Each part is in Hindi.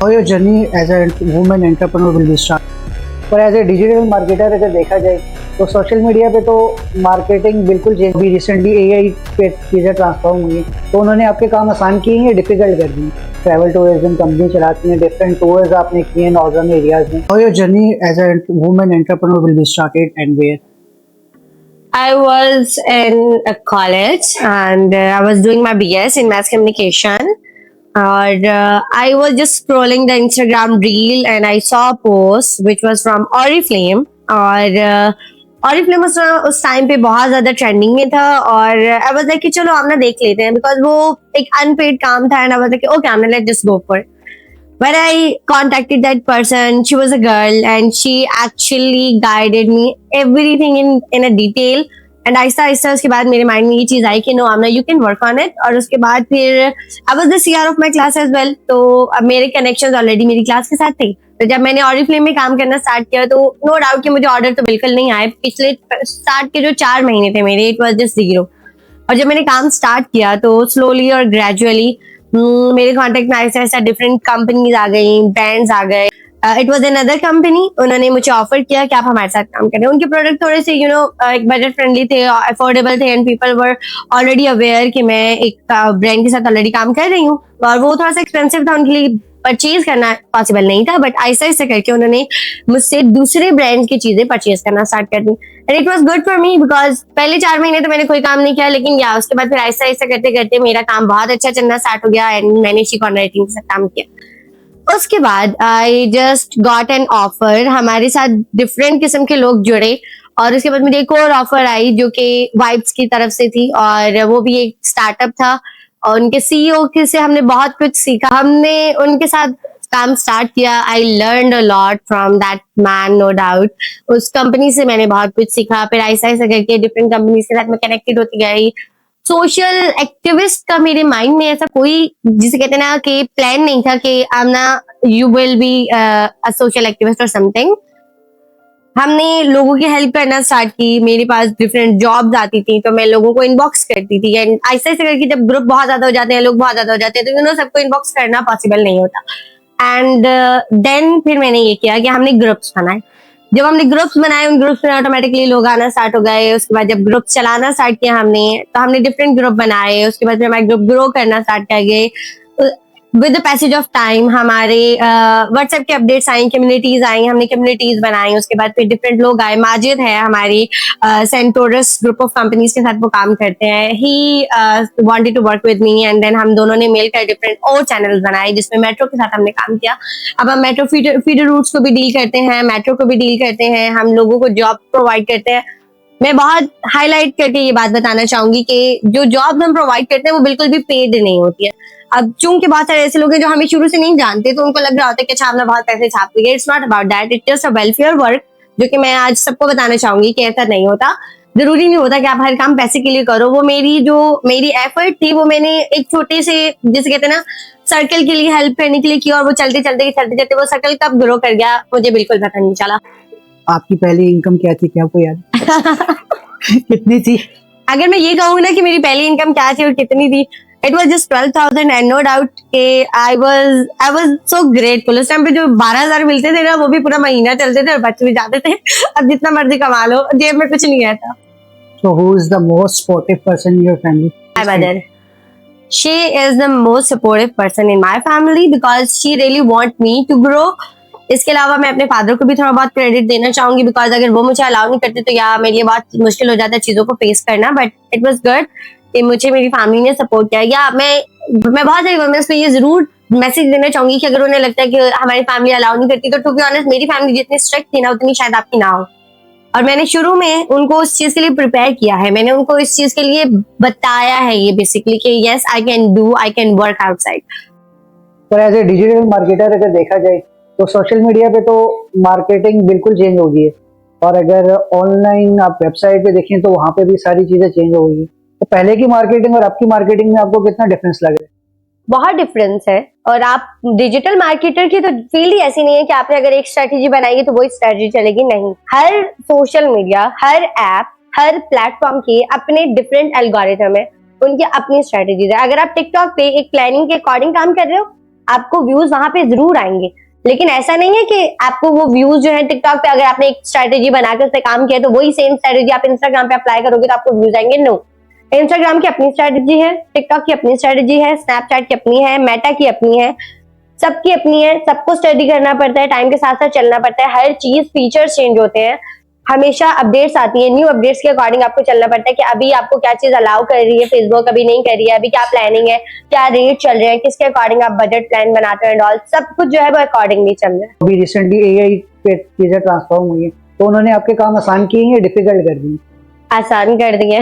How your journey as a woman entrepreneur will be start. पर एज ए डिजिटल मार्केटर अगर देखा जाए तो सोशल मीडिया पे तो मार्केटिंग बिल्कुल चेंज हुई। रिसेंटली एआई पे चीज़ें ट्रांसफॉर्म हुई हैं, तो उन्होंने आपके काम आसान किए हैं या डिफिकल्ट कर दिए। ट्रैवल टूरिज्म कंपनी चलाती हैं, डिफरेंट टूर्स आपने किए हैं नॉर्दर्न एरियाज में। How your journey as a women entrepreneur will be started and where? I was in a college and I was doing my BS in mass communication. And I was just scrolling the Instagram reel and I saw a post which was from Oriflame. और Oriflame उस टाइम पे बहुत ज्यादा ट्रेंडिंग में था और I was like कि चलो हम ना देख लेते हैं because वो एक अनपेड काम था and I was like okay I'm let's just go for it. When I contacted that person, she was a girl and she actually guided me everything in a detail. And Aahista Aahista उसके बाद मेरे माइंड में ये चीज आई कि no Amna you can work on it. और उसके बाद फिर I was the CR of my class as well, तो अब मेरे कनेक्शंस ऑलरेडी मेरी क्लास के साथ थे। तो जब मैंने ऑरिफ्लेम में काम करना स्टार्ट किया तो नो डाउट कि मुझे ऑर्डर तो बिल्कुल नहीं आए। पिछले स्टार्ट के जो 4 महीने थे मेरे, इट वाज जस्ट जीरो। और जब मैंने काम स्टार्ट किया तो स्लोली और ग्रेजुअली मेरे कॉन्टेक्ट में ऐसा ऐसा डिफरेंट कंपनीज आ गई, ब्रांड्स आ गए। इट वॉज अनदर कंपनी, उन्होंने मुझे ऑफर किया कि आप हमारे साथ काम करें। उनके प्रोडक्ट थोड़े से एक बजट फ्रेंडली थे, अफोर्डेबल थे and people were already aware कि मैं एक ब्रांड के साथ ऑलरेडी काम कर रही हूँ। और वो थोड़ा सा एक्सपेंसिव था, उनके लिए परचेज करना पॉसिबल नहीं था, बट ऐसा ऐसा करके उन्होंने मुझसे दूसरे ब्रांड की चीजें परचेज करना स्टार्ट कर दी। And it was good for me because पहले 4 महीने तो मैंने कोई काम नहीं किया, लेकिन या उसके बाद फिर ऐसा ऐसा करते करते मेरा काम बहुत अच्छा चलना स्टार्ट हो गया एंड मैंने शिकॉन राइटिंग के साथ काम किया। उसके बाद I just got an offer, हमारे साथ डिफरेंट किस्म के लोग जुड़े और उसके बाद मुझे एक और ऑफर आई जो कि वाइब्स की तरफ से थी और वो भी एक स्टार्टअप था और उनके सीईओ से हमने बहुत कुछ सीखा। हमने उनके साथ काम स्टार्ट किया। I learn a lot from that man, no doubt. उस कंपनी से मैंने बहुत कुछ सीखा। फिर ऐसा ऐसा करके डिफरेंट कंपनीज के साथ मैं कनेक्टेड होती गई। सोशल एक्टिविस्ट का मेरे माइंड में ऐसा कोई जिसे कहते हैं ना कि प्लान नहीं था कि Amna you will be a social activist और समथिंग। हमने लोगों की हेल्प करना स्टार्ट की। मेरे पास डिफरेंट जॉब्स आती थी तो मैं लोगों को इनबॉक्स करती थी एंड ऐसे ऐसे करके जब ग्रुप बहुत ज्यादा हो जाते हैं, लोग बहुत ज्यादा हो जाते हैं, तो सबको इनबॉक्स करना पॉसिबल नहीं होता। एंड देन फिर मैंने ये किया कि हमने ग्रुप्स बनाए। जब हमने ग्रुप्स बनाए, उन ग्रुप्स में ऑटोमेटिकली लोग आना स्टार्ट हो गए। उसके बाद जब ग्रुप चलाना स्टार्ट किया हमने, तो हमने डिफरेंट ग्रुप बनाए। उसके बाद फिर हमारे ग्रुप ग्रो करना स्टार्ट कर गए। With the passage of time हमारे व्हाट्सएप के अपडेट्स आई, कम्युनिटीज आई, हमने कम्युनिटीज बनाई। उसके बाद फिर डिफरेंट लोग आए। माजिद है हमारी सेंटोरस ग्रुप ऑफ कंपनीज के साथ वो काम करते हैं। He wanted to work with me and then हम दोनों ने मिलकर डिफरेंट और चैनल्स बनाए जिसमें मेट्रो के साथ हमने काम किया। अब हम मेट्रो फीडर रूट्स को भी डील करते हैं, मेट्रो को भी डील करते हैं, हम लोगों को जॉब प्रोवाइड करते हैं। मैं बहुत हाईलाइट करके ये बात बताना चाहूंगी कि जो जॉब हम प्रोवाइड करते हैं वो बिल्कुल भी पेड नहीं होती है। अब चूंकि बहुत सारे ऐसे लोग हैं जो हमें शुरू से नहीं जानते, तो उनको लग रहा होता है कि अच्छा हमने बहुत पैसे छाप लिए। It's not about that, it's just a welfare work, जो कि मैं आज सबको बताना चाहूंगी कि ऐसा नहीं होता। जरूरी नहीं होता कि आप हर काम पैसे के लिए करो। वो मेरी एफर्ट थी, वो मैंने एक छोटे से जिसे कहते हैं ना सर्कल के लिए हेल्प करने के लिए किया और वो चलते चलते वो सर्कल कब ग्रो कर गया मुझे बिल्कुल पता नहीं चला। आपकी पहली इनकम क्या थी, क्या आपको याद? कितनी थी? अगर मैं ये कहूँ ना कि मेरी पहली इनकम क्या थी और कितनी थी, it was just 12,000 and no doubt के आई वॉज सो ग्रेटफुल। उस टाइम पे जो 12,000 मिलते थे ना, वो भी पूरा महीना चलते थे और बच्चे भी जाते थे। अब जितना मर्जी कमा लो, जेब में कुछ नहीं रहता। So who is the most supportive person in your family? My mother. She is the most supportive person in my family because she really want me to grow. इसके अलावा मैं अपने फादर को भी थोड़ा बहुत क्रेडिट देना चाहूंगी बिकॉज अगर वो मुझे अलाउ नहीं करते तो या मेरे लिए बहुत मुश्किल हो जाता है चीजों को फेस करना। बट इट वाज गुड कि मुझे मेरी फैमिली ने सपोर्ट किया। या मैं बहुत सारी वुमेन्स को ये जरूर मैसेज देना चाहूंगी कि अगर उन्हें लगता है कि हमारी फैमिली अलाउ नहीं करती, तो टू बी ऑनेस्ट मेरी फैमिली जितनी स्ट्रिक्ट थी ना उतनी शायद आपकी ना हो। और मैंने शुरू में उनको उस चीज के लिए प्रिपेयर किया है, मैंने उनको इस चीज के लिए बताया है ये बेसिकली कि yes I can work outside. पर एज ए डिजिटल मार्केटर अगर देखा जाए तो सोशल मीडिया पे तो मार्केटिंग बिल्कुल चेंज हो गई है, और अगर ऑनलाइन आप वेबसाइट पे देखें तो वहां पे भी सारी चीजें चेंज हो गई है। तो पहले की मार्केटिंग और आपकी मार्केटिंग में आपको कितना डिफरेंस लग रहा है? बहुत डिफरेंस है। और आप डिजिटल मार्केटर की तो फील्ड ही ऐसी नहीं है कि आपने अगर एक स्ट्रेटेजी बनाई तो वो स्ट्रेटेजी चलेगी, नहीं। हर सोशल मीडिया, हर ऐप, हर प्लेटफॉर्म के अपने डिफरेंट एल्गोरिथम है, उनकी अपनी स्ट्रेटेजीज है। अगर आप टिकटॉक पे एक प्लानिंग के अकॉर्डिंग काम कर रहे हो, आपको व्यूज वहां पे जरूर आएंगे, लेकिन ऐसा नहीं है कि आपको वो व्यूज जो है टिकटॉक पे, अगर आपने एक स्ट्रेटेजी बनाकर उस पर काम किया तो वही सेम स्ट्रेटेजी आप इंस्टाग्राम पे अप्लाई करोगे तो आपको व्यूज आएंगे। नो, इंस्टाग्राम की अपनी स्ट्रेटेजी है, टिकटॉक की अपनी स्ट्रेटेजी है, स्नैपचैट की अपनी है, मेटा की अपनी है, सबकी अपनी है। सबको स्टडी करना पड़ता है, टाइम के साथ साथ चलना पड़ता है, हर चीज फीचर्स चेंज होते हैं, हमेशा अपडेट्स आती है, न्यू अपडेट्स के अकॉर्डिंग आपको चलना पड़ता है कि अभी आपको क्या चीज अलाउ कर रही है फेसबुक, अभी नहीं कर रही है, अभी क्या प्लानिंग है, क्या रेट चल रहे हैं, किसके अकॉर्डिंग आप बजट प्लान बनाते हैं, ऑल सब कुछ जो है वो अकॉर्डिंगली चल रहा है। अभी रिसेंटली एआई पे चीजें ट्रांसफॉर्म हुई है, तो उन्होंने आपके काम आसान किए हैं या डिफिकल्ट कर दिए? आसान कर दिए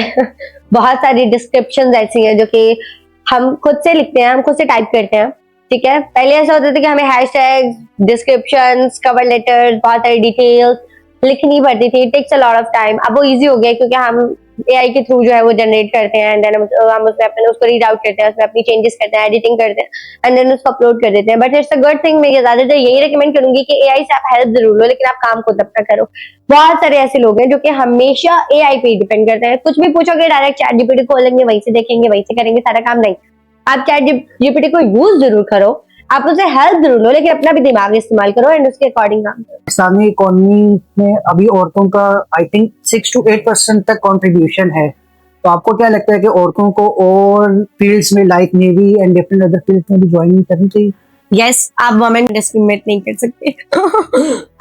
बहुत सारी डिस्क्रिप्शन ऐसी हैं जो कि हम खुद से लिखते हैं, हम खुद से टाइप करते हैं, ठीक है। पहले ऐसा होता था कि हमें हैशटैग, डिस्क्रिप्शंस, कवर लेटर्स, बहुत सारी डिटेल्स लिखनी पड़ती थी, takes a lot of time. अब वो इजी हो गया क्योंकि हम एआई के थ्रू जो है वो जनरेट करते हैं, एंड देन हम उसमें अपने उसको रीड आउट करते हैं, उसमें अपनी चेंजेस करते हैं, एडिटिंग करते हैं, एंड देन उसको अपलोड कर देते हैं। But it's a good thing. मैं ये ज्यादातर यही रिकमेंड करूंगी कि एआई से आप हेल्प जरूर लो, लेकिन आप काम खुद अपना करो। बहुत सारे ऐसे लोग हैं जो कि हमेशा एआई पे डिपेंड करते हैं, कुछ भी पूछोगे डायरेक्ट चैट जीपीटी खोलेंगे, वहीं से देखेंगे, वहीं से करेंगे सारा काम। नहीं, आप चैट जीपीटी को यूज जरूर करो, आप उसे हेल्प जरूर लो, लेकिन अपना भी दिमाग इस्तेमाल करो एंड उसके अकॉर्डिंग काम करो। पाकिस्तानी इकोनॉमी में अभी औरतों का आई थिंक 6 to 8% तक कंट्रीब्यूशन है, तो आपको क्या लगता है कि औरतों को और फील्ड्स में like navy and different other fields में भी ज्वाइन करनी चाहिए? यस, आप वुमेन डिस्क्रिमिनेट नहीं कर सकते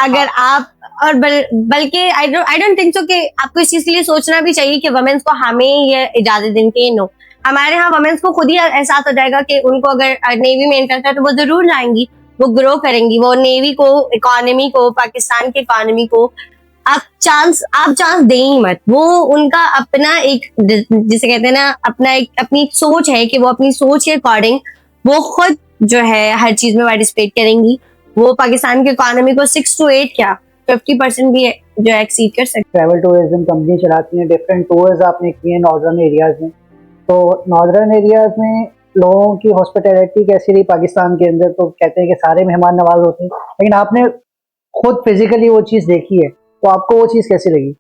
अगर आप और बल्कि आई डोंट थिंक सो कि आपको इस चीज के लिए सोचना भी चाहिए कि वुमेन्स को हमें ये इजाजत देनी चाहिए। नो, हमारे यहाँ वुमेन्स को खुद ही एहसास हो जाएगा कि उनको अगर नेवी में इंटरेस्ट है तो वो जरूर जाएंगी, वो ग्रो करेंगी, वो नेवी को, इकोनॉमी को, पाकिस्तान की इकोनॉमी को आप चांस दे ही मत। वो उनका अपना एक, जिसे कहते हैं ना, अपना एक अपनी एक सोच है कि वो अपनी सोच के अकॉर्डिंग वो खुद जो है हर चीज में पार्टिसिपेट करेंगी। वो पाकिस्तान की इकोनॉमी को 6 to 8 क्या 50% भी जो एक्सीड कर सकते। ट्रैवल टूरिज्म कंपनी चलाती हैं, डिफरेंट टूर्स आपने किए हैं नॉर्दर्न एरियाज में, तो नॉर्दर्न एरियाज में लोगों की हॉस्पिटैलिटी कैसी रही पाकिस्तान के अंदर? तो कहते हैं कि सारे मेहमान नवाज होते हैं, लेकिन आपने खुद फिजिकली वो चीज़ देखी है, तो आपको वो चीज़ कैसी लगी?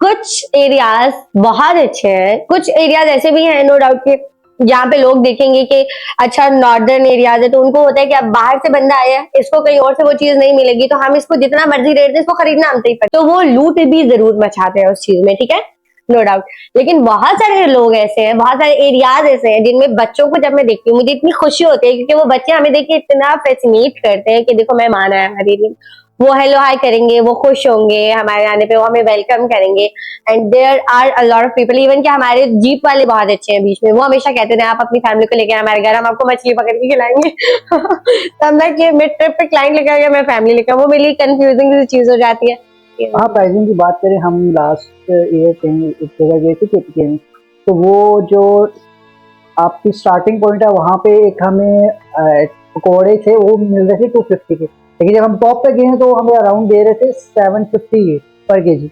कुछ एरियाज बहुत अच्छे हैं, कुछ एरियाज ऐसे भी हैं नो डाउट के जहाँ पे लोग देखेंगे कि अच्छा नॉर्दर्न एरियाज है तो उनको होता है कि अब बाहर से बंदा आया, इसको कहीं और से वो चीज नहीं मिलेगी, तो हम इसको जितना मर्जी रेट दें इसको खरीदना हमसे ही पड़ता, तो वो लूट भी जरूर मचाते हैं उस चीज में, ठीक है, नो डाउट। लेकिन बहुत सारे लोग ऐसे हैं, बहुत सारे एरियाज ऐसे हैं जिनमें बच्चों को जब मैं देखती हूँ मुझे इतनी खुशी होती है, क्योंकि वो बच्चे हमें देख के इतना फैसिनेट करते हैं कि देखो मेहमान आया हमारे एरिया में, वो हेलो हाय करेंगे, वो खुश होंगे हमारे आने पे, वो हमें वेलकम करेंगे। And there are a lot of people, even कि हमारे जीप वाले बहुत अच्छे हैं बीच में, वो हमेशा कहते थे आप अपनी फैमिली को लेकर हमारे घर, हम आपको मछली पकड़ के खिलाएंगे तब मैं कि मिड ट्रिप पे क्लाइंट लेकर गया, मैं फैमिली लेकर, वो मेरे लिए कंफ्यूजिंग चीज हो जाती है। हाँ, प्राइसिंग की बात करें, हम लास्ट ईयर कहीं एक जगह गए थे केपीके में, तो वो जो आपकी स्टार्टिंग पॉइंट है वहाँ पे एक हमें पकौड़े थे वो मिल रहे थे 250 के, लेकिन जब हम टॉप पे गए तो हमें अराउंड दे रहे थे 750 पर केजी।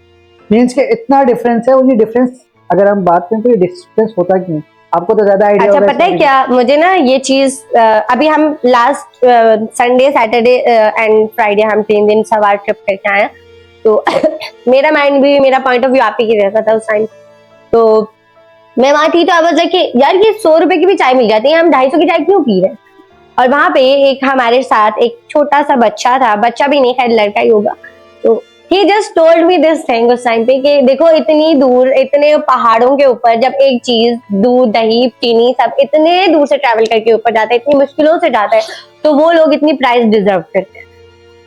मीन्स के इतना डिफरेंस है। और ये डिफरेंस अगर हम बात करें तो ये डिफरेंस होता क्यों, आपको तो ज्यादा आइडिया अच्छा, पता है क्या मुझे ना ये चीज, अभी हम last Sunday, Saturday and Friday हम 3 दिन सवार ट्रिप करके आए, तो मेरा माइंड भी, मेरा पॉइंट ऑफ व्यू आप ही की जैसा था उस टाइम। तो मैं वहां थी तो आई वाज लाइक कि यार ये 100 रुपए की भी चाय मिल जाती है, हम 250 की चाय क्यों पी रहे हैं। और वहां पे एक हमारे साथ एक छोटा सा बच्चा था, बच्चा भी नहीं खैर लड़का ही होगा, तो ही just told me this thing उस टाइम पे कि देखो इतनी दूर, इतने पहाड़ों के ऊपर जब एक चीज, दूध दही चीनी सब इतने दूर से ट्रैवल करके ऊपर जाता है, इतनी मुश्किलों से जाता है, तो वो लोग इतनी प्राइस डिजर्व करते हैं।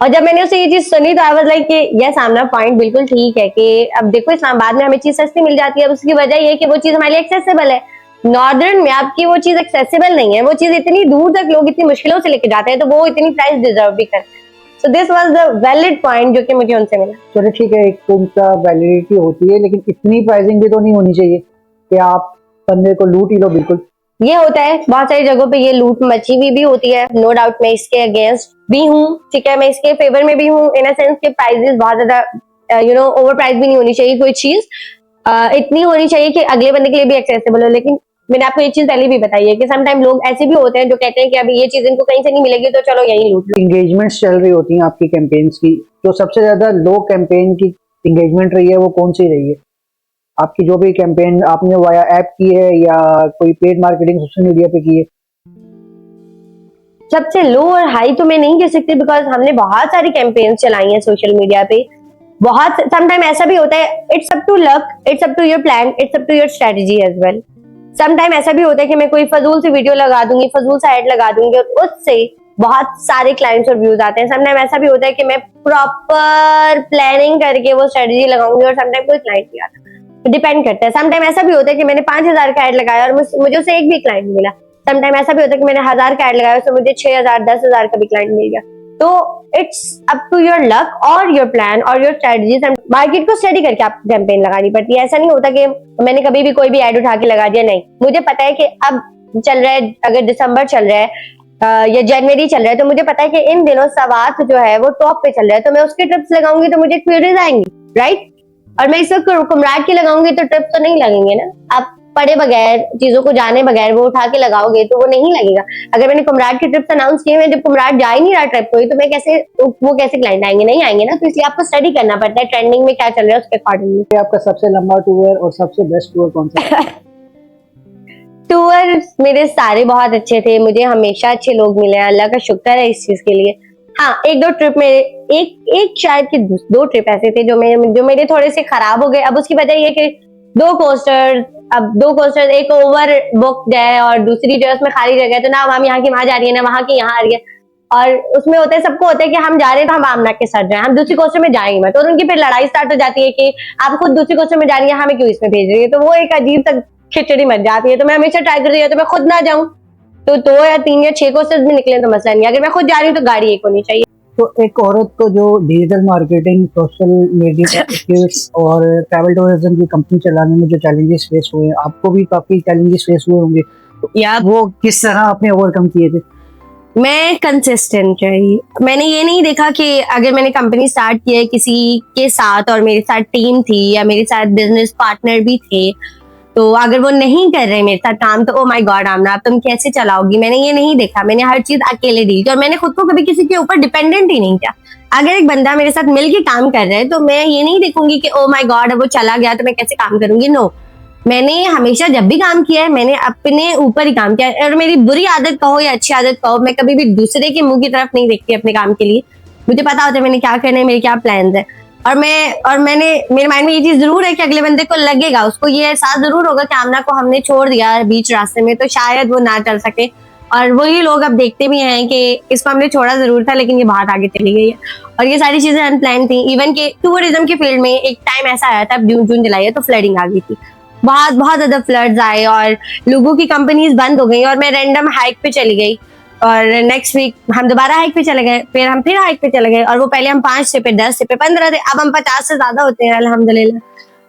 और जब मैंने उससे ये चीज सुनी तो आई वाज लाइक कि यस, सामना पॉइंट बिल्कुल ठीक है कि अब देखो इस्लामाबाद में हमें चीज सस्ती मिल जाती है, अब उसकी वजह ये है कि वो चीज हमारे लिए एक्सेसिबल है। नॉर्दर्न में आपकी वो चीज एक्सेसिबल नहीं है, वो चीज इतनी दूर तक लोग इतनी मुश्किलों से लेके जाते हैं, तो वो इतनी प्राइस डिजर्व भी करते हैं। So this was the valid point जो कि मुझे उनसे मिला। चलो ठीक है, एक तो उनका वैलिडिटी होती है, लेकिन इतनी प्राइसिंग भी तो नहीं होनी चाहिए कि आप बंदे को लूट ही लो। बिल्कुल ये होता है बहुत सारी जगहों पे, ये लूट मची हुई भी होती है, नो डाउट। मैं इसके अगेंस्ट भी हूँ, ठीक है, मैं इसके फेवर में भी हूँ इन अ सेंस के प्राइसेस बहुत ज्यादा ओवर प्राइस भी नहीं होनी चाहिए कोई चीज, इतनी होनी चाहिए कि अगले बंदे के लिए भी एक्सेसिबल हो। लेकिन मैंने आपको ये चीज पहले भी बताई है कि समटाइम लोग ऐसे भी होते हैं जो कहते हैं कि अभी ये चीज इनको कहीं से नहीं मिलेगी तो चलो यही लूट लो। एंगेजमेंट्स चल रही होती हैं आपकी कैंपेन्स की, जो सबसे ज्यादा लो कैंपेन की एंगेजमेंट रही है वो कौन सी रही है आपकी? जो भी कैंपेन आपने वाया ऐप की है या कोई पेड मार्केटिंग सोशल मीडिया पे की है? सबसे लो और हाई तो मैं नहीं कह सकती, बिकॉज हमने बहुत सारी कैंपेन्स चलाई हैं सोशल मीडिया पे। बहुत समटाइम ऐसा भी होता है, it's up to luck, it's up to your plan, it's up to your strategy as well. Sometime ऐसा भी होता है कि मैं कोई फजूल सी वीडियो लगा दूंगी, फजूल सा एड लगा दूंगी और उससे बहुत सारे क्लाइंट्स और व्यूज आते हैं। समटाइम ऐसा भी होता है कि मैं प्रॉपर प्लानिंग करके वो स्ट्रेटजी लगाऊंगी और समटाइम कोई क्लाइंट नहीं आता, डिपेंड करता है। समटाइम ऐसा भी होता है कि मैंने 5,000 का एड लगाया और मुझे उससे एक भी क्लाइंट मिला। समटाइम ऐसा भी होता है कि मैंने 1,000 का एड लगाया, उससे मुझे 6,000 10,000 का भी क्लाइंट मिल गया। तो it's up to your luck और योर प्लान और योर स्ट्रेटजीज। मार्केट को स्टडी करके आपको कैंपेन लगानी पड़ती है। ऐसा नहीं होता कि मैंने कभी भी कोई भी एड उठा के लगा दिया, नहीं। मुझे पता है कि अब चल रहा है, अगर दिसंबर चल रहा है या जनवरी चल रहा है, तो मुझे पता है कि इन दिनों सवात जो है वो टॉप पे चल रहा है, तो मैं उसके ट्रिप्स लगाऊंगी तो मुझे क्वेरीज आएंगी, राइट। और मैं इस वक्त कुमराट की लगाऊंगी तो ट्रिप तो नहीं लगेंगे ना। आप पढ़े बगैर, चीजों को जाने बगैर वो उठा के लगाओगे तो वो नहीं लगेगा। अगर मैंने कुमराट की ट्रिप्स अनाउंस की है, जब कुमराट जा ही नहीं रहा ट्रिप कोई, तो मैं कैसे, वो कैसे क्लाइंट आएंगे? नहीं आएंगे ना। तो इसलिए आपको स्टडी करना पड़ता है ट्रेंडिंग में क्या चल रहा है उसके अकॉर्डिंगली। आपका सबसे लंबा टूर और सबसे बेस्ट टूर कौन सा? टूर मेरे सारे बहुत अच्छे थे, मुझे हमेशा अच्छे लोग मिले, अल्लाह का शुक्र है इस चीज के लिए। हाँ, एक दो ट्रिप मेरे, एक शायद कि 2 ट्रिप ऐसे थे जो मेरे थोड़े से खराब हो गए। अब उसकी वजह ये कि 2 कोस्टर्स, एक ओवर बुक्ड है और दूसरी जो है उसमें खाली जगह है, तो ना हम यहाँ की वहां जा रही है, ना वहां की यहाँ आ रही है। और उसमें होता है, सबको होता है कि हम जा रहे हैं तो हम आमना के साथ जाए, हम दूसरी कोस्टर में जाएंगे मत। और उनकी फिर लड़ाई स्टार्ट हो जाती है कि आप खुद दूसरी कोस्टर में जा रही है, हमें क्यों इसमें भेज रही है। तो वो एक अजीब सा खिचड़ी मच जाती है। तो मैं हमेशा ट्राई कर रही हूँ तो मैं खुद ना जाऊं, तो 2 या 3 या 6 कोर्सेज भी निकले तो मसला नहीं। अगर मैं खुद जा रही हूँ तो गाड़ी एक होनी चाहिए। तो एक औरत को जो digital marketing, social media skills और ट्रैवल टूरिज्म की कंपनी चलाने में जो चैलेंजेस फेस हुए, आपको भी काफी चैलेंजेस फेस हुए होंगे, तो वो किस तरह आपने ओवरकम किए थे? मैं कंसिस्टेंट रही। मैंने ये नहीं देखा कि अगर मैंने कंपनी स्टार्ट की है किसी के साथ और मेरे साथ टीम थी या मेरे साथ बिजनेस पार्टनर भी थे, तो अगर वो नहीं कर रहे मेरे साथ काम, तो ओ माय गॉड आमना, अब तुम कैसे चलाओगी? मैंने ये नहीं देखा। मैंने हर चीज अकेले दी और मैंने खुद को कभी किसी के ऊपर डिपेंडेंट ही नहीं किया। अगर एक बंदा मेरे साथ मिलके काम कर रहा है तो मैं ये नहीं देखूंगी कि ओ माय गॉड अब वो चला गया तो मैं कैसे काम करूंगी। नो, मैंने हमेशा जब भी काम किया है मैंने अपने ऊपर ही काम किया है। और मेरी बुरी आदत कहो या अच्छी आदत कहो, मैं कभी भी दूसरे के मुंह की तरफ नहीं देखती अपने काम के लिए। मुझे पता होता है मैंने क्या करना है, मेरे क्या प्लान्स है। और मैंने मेरे माइंड में ये चीज जरूर है कि अगले बंदे को लगेगा, उसको ये एहसास जरूर होगा कि आमना को हमने छोड़ दिया बीच रास्ते में, तो शायद वो ना चल सके। और वही लोग अब देखते भी हैं कि इसको हमने छोड़ा जरूर था लेकिन ये बहुत आगे चली गई है। और ये सारी चीजें अनप्लान थी। इवन के टूरिज्म के फील्ड में एक टाइम ऐसा आया था, जून जुलाई है, तो फ्लडिंग आ गई थी, बहुत ज्यादा फ्लड्स आए और लोगों की कंपनीज बंद हो गई और मैं रैंडम हाइक पे चली गई। और नेक्स्ट वीक हम दोबारा हाइक पे चले गए, फिर हम फिर हाइक पे चले गए। और वो पहले हम 5 थे, फिर 10 थे, फिर 15 थे, अब हम 50 से ज्यादा होते हैं अल्हम्दुलिल्लाह।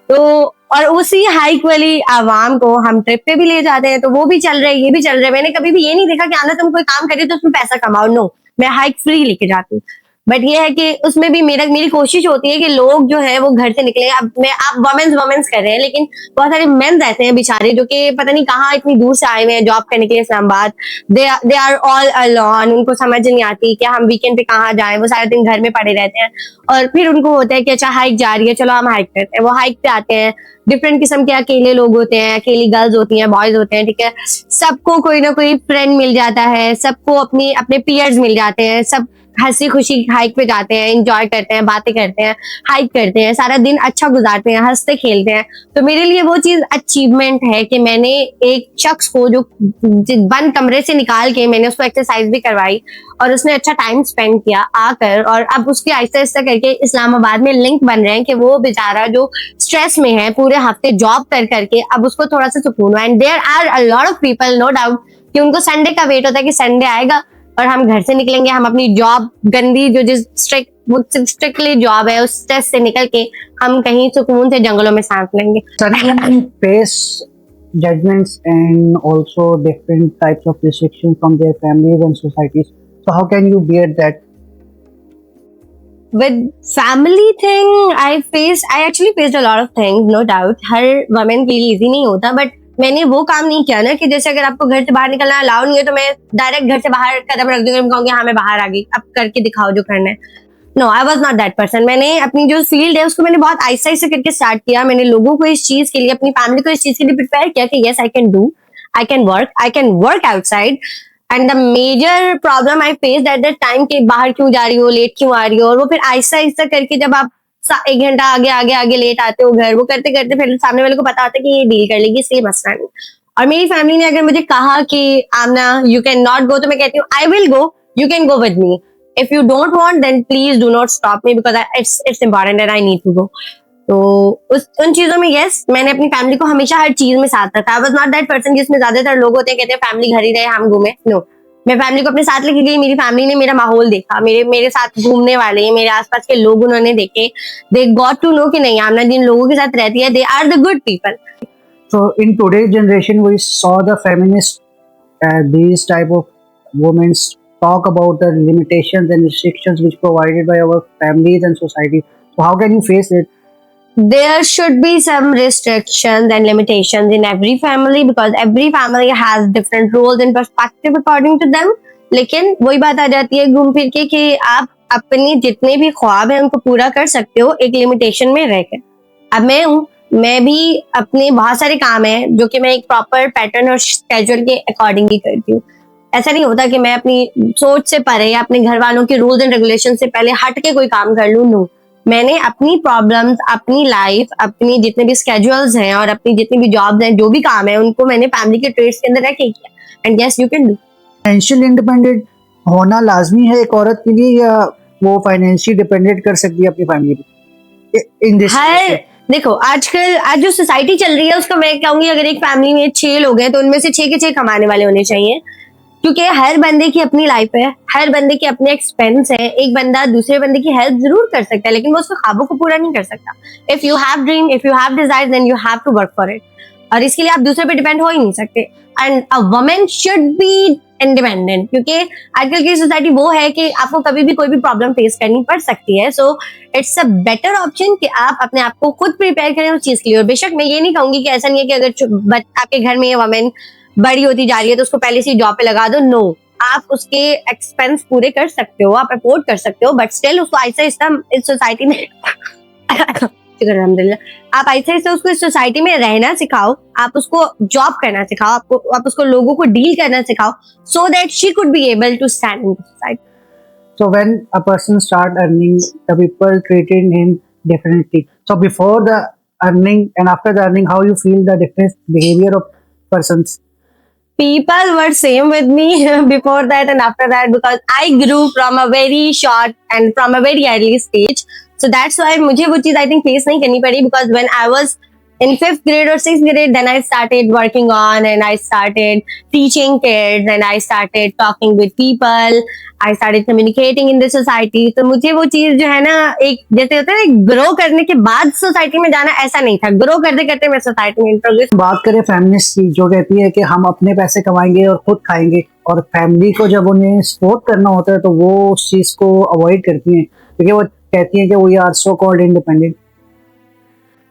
तो और उसी हाइक वाली आवाम को हम ट्रिप पे भी ले जाते हैं, तो वो भी चल रहा है, ये भी चल रहा है। मैंने कभी भी ये नहीं देखा कि आना तुम कोई काम करिए तो उसमें पैसा कमाओ। नो, मैं हाइक फ्री लेके जाती हूँ। बट ये है कि उसमें भी मेरी कोशिश होती है कि लोग जो है वो घर से निकले। अब आप वमेंस कर रहे हैं, लेकिन बहुत सारे मेंस ऐसे हैं बेचारे जो कि पता नहीं कहाँ इतनी दूर से आए हुए हैं जॉब करने के लिए Islamabad. They are all alone, उनको समझ नहीं आती कि हम वीकेंड पे कहाँ जाएं। वो सारे दिन घर में पड़े रहते हैं और फिर उनको होता है कि अच्छा हाइक जा रही है, चलो हम हाइक करते हैं। वो हाइक पे आते हैं, डिफरेंट किस्म के अकेले लोग होते हैं, अकेली गर्ल्स होती हैं, बॉयज होते हैं, ठीक है। सबको कोई ना कोई फ्रेंड मिल जाता है, सबको अपने पीयर्स मिल जाते हैं, सब हंसी खुशी हाइक पे जाते हैं, एंजॉय करते हैं, बातें करते हैं, हाइक करते हैं, सारा दिन अच्छा गुजारते हैं, हंसते खेलते हैं। तो मेरे लिए वो चीज अचीवमेंट है कि मैंने एक शख्स को जो बंद कमरे से निकाल के मैंने उसको एक्सरसाइज भी करवाई और उसने अच्छा टाइम स्पेंड किया आकर, और अब उसके आहिस्ता आहिस्ता करके इस्लामाबाद में लिंक बन रहे हैं कि वो बेचारा जो स्ट्रेस में है पूरे हफ्ते जॉब कर करके अब उसको थोड़ा सा सुकून हुआ। And there are a lot of people, no doubt, कि उनको संडे का वेट होता है कि संडे आएगा और हम घर से निकलेंगे, हम अपनी जॉब गंदी जो जिस स्ट्रिक्टली जॉब है उस स्ट्रेस से निकल के हम कहीं सुकून से जंगलों में सांस लेंगे। Face judgments and also different types of restrictions from their families and societies. So how can you bear that? With family thing, I actually faced a lot of things, no doubt. Her women के लिए easy नहीं होता, but मैंने वो काम नहीं किया ना कि जैसे अगर आपको घर से बाहर निकलना अलाउ नहीं है तो मैं डायरेक्ट घर से बाहर कदम रख दूंगी, कहूंगी हाँ मैं बाहर आ गई, अब करके दिखाओ जो करना है। No, I was not that person. मैंने अपनी जो फील्ड है उसको मैंने बहुत आहिस्ता आहिस्ता करके स्टार्ट किया। मैंने लोगों को इस चीज के लिए, अपनी फैमिली को इस चीज के लिए प्रिपेयर किया कि yes I can do, I can work outside and the major problem I face at that time कि बाहर क्यों जा रही हो, लेट क्यों आ रही हो, और वो फिर आहिस्ता आहिस्ता करके जब आप 1 घंटा आगे आगे आगे लेट आते हो घर, वो करते करते फिर सामने वाले को पता होता है कि ये डील कर लेगी, इसलिए मसला नहीं। और मेरी फैमिली ने अगर मुझे कहा कि Amna you can not go, तो मैं कहती हूँ I will go, you can go with me, if you don't want then please do not stop me because it's important and I need to go. तो उन चीजों में यस, मैंने अपनी फैमिली को हमेशा हर चीज में साथ रखा। I was not that person जिसमें ज्यादातर लोग होते हैं कहते हैं फैमिली घर ही रहे हम घूमे, नो, मैं फैमिली को अपने साथ लेके गई, मेरी फैमिली ने मेरा माहौल देखा, मेरे साथ घूमने वाले, मेरे आसपास के लोग उन्होंने देखे, दे गॉट टू नो कि नहीं आमना जिन लोगों के साथ रहती है they are the good people. So in today's generation, we saw the feminists, these type of women talk about the limitations and restrictions which provided by our families and society. So how can you face it? There should be some restrictions and limitations in every family because every family has different roles and perspective according to them. लेकिन वही बात आ जाती है घूम फिर के कि आप अपने जितने भी ख्वाब हैं उनको पूरा कर सकते हो एक लिमिटेशन में रहकर। अब मैं भी अपने बहुत सारे काम हैं जो कि मैं एक प्रॉपर पैटर्न और स्केड्यूल के अकॉर्डिंग ही करती हूँ। ऐसा नहीं होता कि मैं अपनी सोच से परे या अपने घर वालों के रूल्स एंड रेगुलेशन से पहले हट के कोई काम कर लूँ, नो। मैंने अपनी प्रॉब्लम्स, अपनी लाइफ, अपनी जितने भी स्केड्यूल्स हैं और अपनी जितनी भी जॉब्स हैं, जो भी काम है, उनको मैंने फैमिली के ट्रेड्स के अंदर रख के किया। And yes, you can do. Financial independent होना लाजमी है एक औरत के लिए, या वो फाइनेंशियली डिपेंडेंट कर सकती है अपनी फैमिली पे इन दिस? देखो आज जो सोसाइटी चल रही है उसका मैं कहूंगी अगर एक फैमिली में 6 लोग हैं तो उनमें से 6 के 6 कमाने वाले होने चाहिए, क्योंकि हर बंदे की अपनी लाइफ है, हर बंदे के अपने एक्सपेंस है। एक बंदा दूसरे बंदे की हेल्प जरूर कर सकता है लेकिन वो उसके ख्वाबों को पूरा नहीं कर सकता। If you have dream, if you have desire, then you have to work for it, और इसके लिए आप दूसरे पे डिपेंड हो ही नहीं सकते। And a woman should be independent, क्योंकि आजकल की सोसाइटी वो है कि आपको कभी भी कोई भी प्रॉब्लम फेस करनी पड़ सकती है। So it's a better option कि आप अपने आप को खुद प्रिपेयर करें उस चीज के लिए। और बेशक मैं ये नहीं कहूंगी कि ऐसा नहीं है कि अगर आपके घर में ये वुमेन बड़ी होती जा रही है तो उसको पहले से जॉब पे लगा दो, नो। आप उसके एक्सपेंस पूरे कर सकते हो, आप अफोर्ड कर सकते हो, बट स्टिल उसको ऐसा इस सोसाइटी में अल्हम्दुलिल्लाह आप ऐसे ऐसे उसको इस सोसाइटी में रहना सिखाओ, आप उसको जॉब करना सिखाओ, आप उसको लोगों को डील करना सिखाओ, so that she could be able to stand in the society. So when a person start earning, the people treated him differently. So before the earning and after the earning, how you feel the different behavior of persons? People were same with me before that and after that because I grew from a very short and from a very early stage. So that's why मुझे वो चीज I think face नहीं करनी पड़ी because when I was in 5th grade or 6th grade, then I started working on and I started teaching kids and I started talking with people. I started communicating in the society. तो मुझे वो चीज जो है ना एक जैसे होता है ग्रो करने के बाद सोसाइटी में जाना, ऐसा नहीं था। ग्रो करते करते मैं सोसाइटी में इंट्रोड्यूस। बात करें फेमिनिस्ट की, जो कहती है कि हम अपने पैसे कमाएंगे और खुद खाएंगे, और फैमिली को जब उन्हें सपोर्ट करना होता है तो वो उस चीज को अवॉइड करती हैं क्योंकि वो कहती हैं कि we are so called independent.